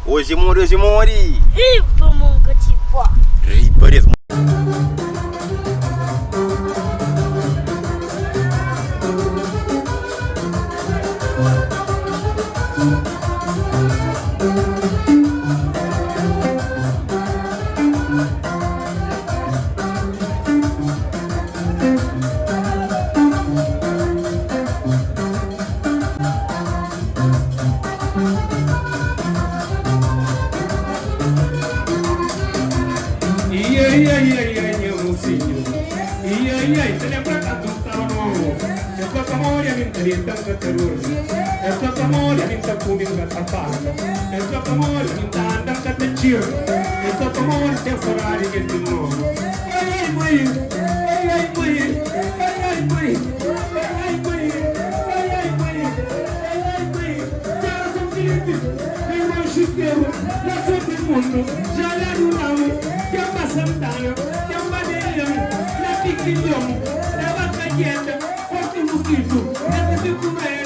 Hoje mori. Ribă, mâncă țipa. Ribăresc. Se lembra quando stavano e sto amore a mente tanto terrore e sto amore a mente come un tappato e sto amore a mente andare a te giro e sto amore che farare che tu no ai mai ai mai ai mai ai mai ai mai ai mai già sono finiti e non ci devo la tutto il mondo già la duravo chiama Santana chiama Delium Kingdom, never forget, what you do, never do to man.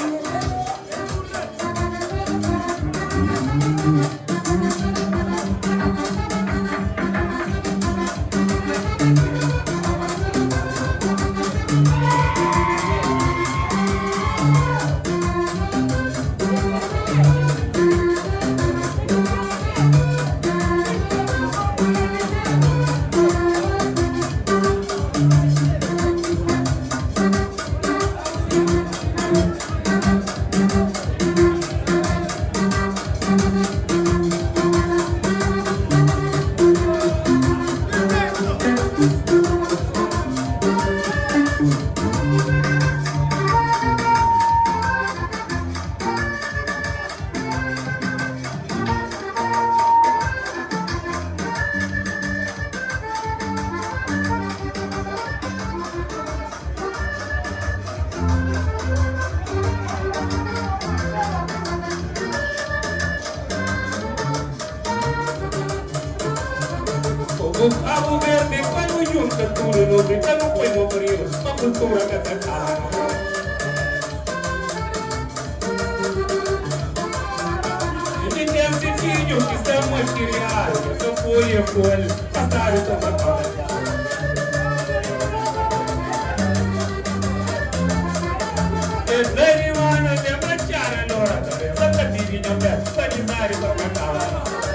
Abu verde quando giunta tu lo grita non puoi morire ma cultura catalana e tempo figlio che stiamo a tirare non puoi e puoi passare tutta la e derivano di abbracciare allora sempre ti dico per stare per catalana